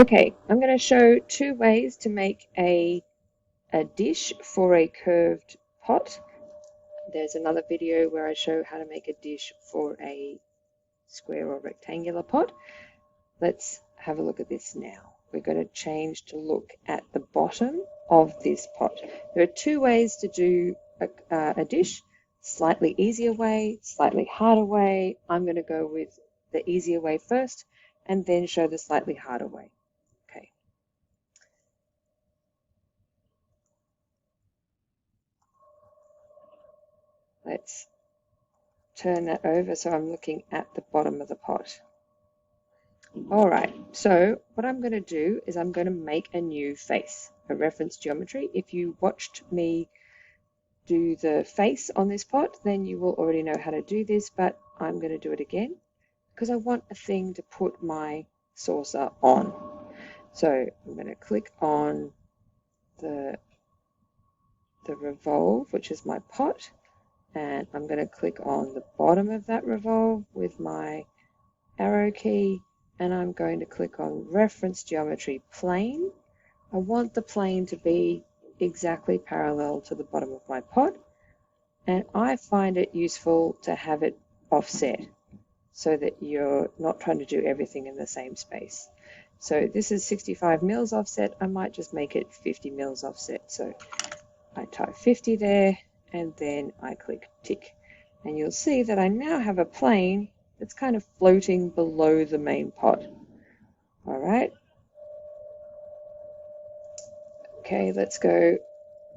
Okay, I'm going to show two ways to make a dish for a curved pot. There's another video where I show how to make a dish for a square or rectangular pot. Let's have a look at this now. We're going to change to look at the bottom of this pot. There are two ways to do a dish, slightly easier way, slightly harder way. I'm going to go with the easier way first and then show the slightly harder way. Okay. Let's turn that over so I'm looking at the bottom of the pot. All right, so what I'm going to do is I'm going to make a new face, a reference geometry. If you watched me do the face on this pot, then you will already know how to do this, but I'm going to do it again because I want a thing to put my saucer on. So I'm going to click on the revolve, which is my pot, and I'm going to click on the bottom of that revolve with my arrow key, and I'm going to click on reference geometry plane. I want the plane to be exactly parallel to the bottom of my pot, and I find it useful to have it offset so that you're not trying to do everything in the same space. So this is 65 mils offset. I might just make it 50 mils offset. So I type 50 there, and then I click tick. And you'll see that I now have a plane that's kind of floating below the main pot. All right. Okay, let's go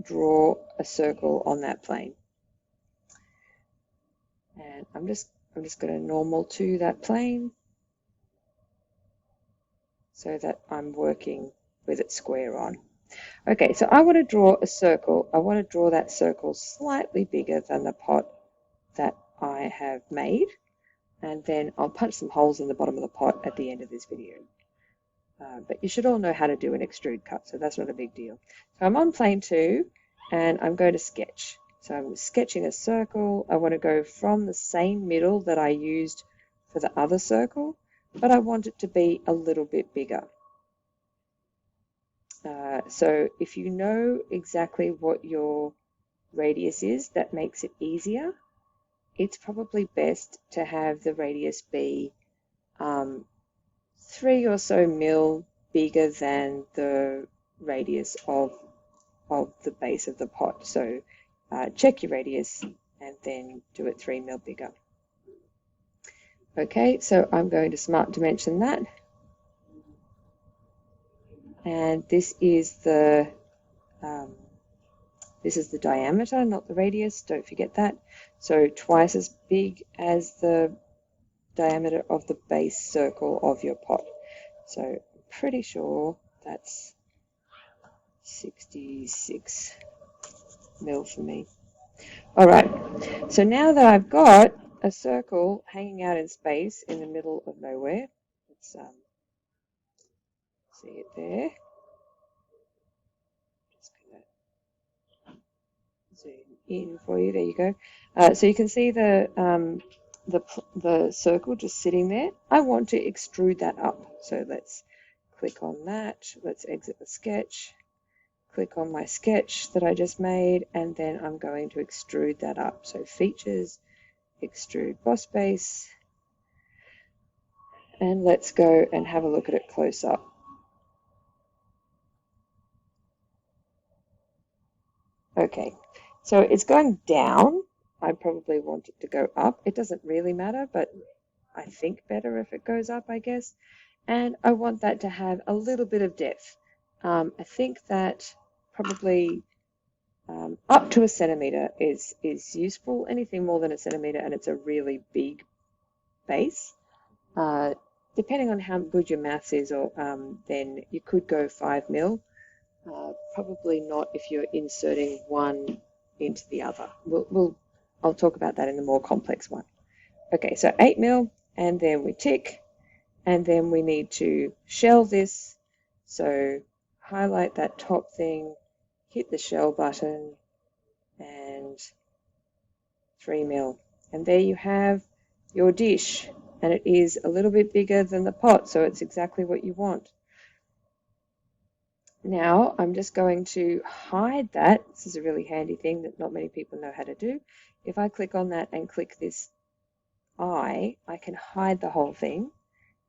draw a circle on that plane. And I'm just going to normal to that plane so that I'm working with it square on. Okay, so I want to draw a circle. I want to draw that circle slightly bigger than the pot that I have made. And then I'll punch some holes in the bottom of the pot at the end of this video. But you should all know how to do an extrude cut, so that's not a big deal. So I'm on plane 2, and I'm going to sketch. So I'm sketching a circle. I want to go from the same middle that I used for the other circle, but I want it to be a little bit bigger. So if you know exactly what your radius is, that makes it easier. It's probably best to have the radius be 3 or so mil bigger than the radius of the base of the pot. So check your radius and then do it 3 mil bigger. Okay, so I'm going to smart dimension that. And this is the diameter, not the radius. Don't forget that. So twice as big as the diameter of the base circle of your pot. So I'm pretty sure that's 66 mil for me. All right, so now that I've got a circle hanging out in space in the middle of nowhere, let's see it there. Just gonna zoom in for you. There you go. So you can see the circle just sitting there. I want to extrude that up. So let's click on that. Let's exit the sketch. Click on my sketch that I just made, and then I'm going to extrude that up. So features, extrude boss base, and let's go and have a look at it close up. Okay, so it's going down. I probably want it to go up. It doesn't really matter, but I think better if it goes up, I guess. And I want that to have a little bit of depth. I think that probably up to a centimeter is useful. Anything more than a centimeter and it's a really big base. Depending on how good your maths is, or then you could go 5 mil. Probably not if you're inserting one into the other. I'll talk about that in the more complex one. Okay, so 8 mil, and then we tick, and then we need to shell this. So highlight that top thing, hit the shell button, and 3 mil. And there you have your dish, and it is a little bit bigger than the pot, so it's exactly what you want. Now I'm just going to hide that. This is a really handy thing that not many people know how to do. If I click on that and click this eye, I can hide the whole thing,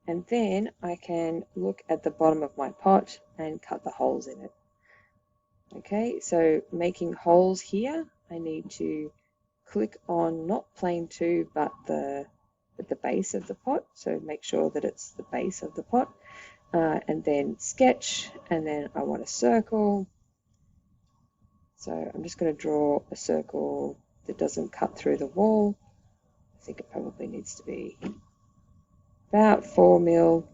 and then I can look at the bottom of my pot and cut the holes in it. Okay, so making holes here, I need to click on not plane 2 but the base of the pot, so make sure that it's the base of the pot, and then sketch, and then I want a circle. So I'm just going to draw a circle that doesn't cut through the wall. I think it probably needs to be about 4 mil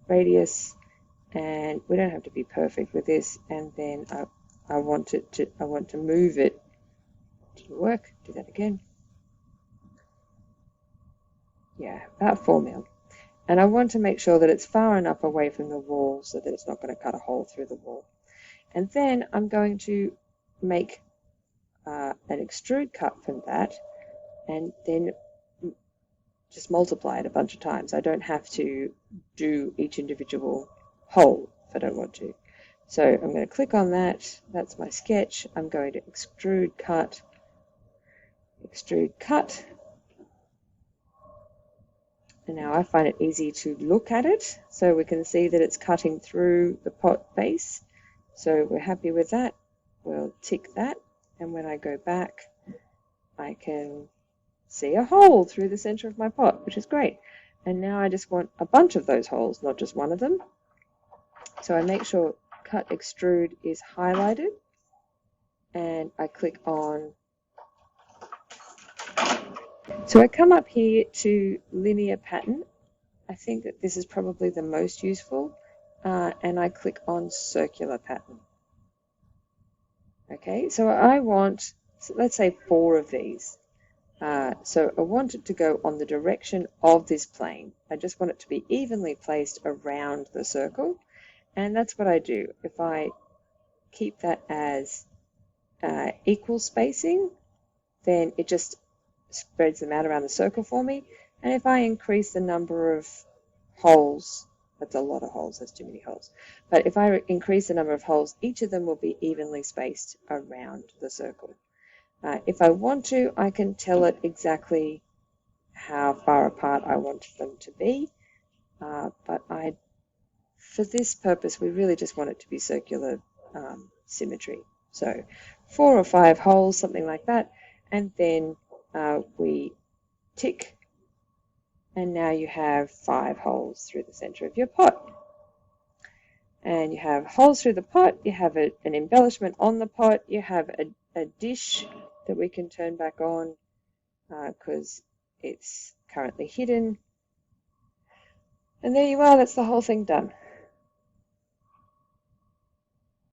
radius, and we don't have to be perfect with this. And then I want to move it. Didn't work. Do that again. Yeah, about 4 mil. And I want to make sure that it's far enough away from the wall so that it's not going to cut a hole through the wall. And then I'm going to make an extrude cut from that, and then just multiply it a bunch of times. I don't have to do each individual hole if I don't want to. So I'm going to click on that. That's my sketch. I'm going to extrude cut, and now I find it easy to look at it, so we can see that it's cutting through the pot base. So we're happy with that. We'll tick that, and when I go back, I can see a hole through the center of my pot, which is great. And now I just want a bunch of those holes, not just one of them. So I make sure cut extrude is highlighted, and I click on. So I come up here to linear pattern. I think that this is probably the most useful, and I click on circular pattern. Okay, so I want, let's say 4 of these. So I want it to go on the direction of this plane. I just want it to be evenly placed around the circle, and that's what I do. If I keep that as equal spacing, then it just spreads them out around the circle for me. And if I increase the number of holes, that's a lot of holes, that's too many holes. But if I increase the number of holes, each of them will be evenly spaced around the circle. If I want to, I can tell it exactly how far apart I want them to be, but for this purpose, we really just want it to be circular symmetry. So 4 or 5 holes, something like that, and then we tick, and now you have 5 holes through the center of your pot. And you have holes through the pot, you have an embellishment on the pot, you have a dish that we can turn back on because it's currently hidden. And there you are, that's the whole thing done.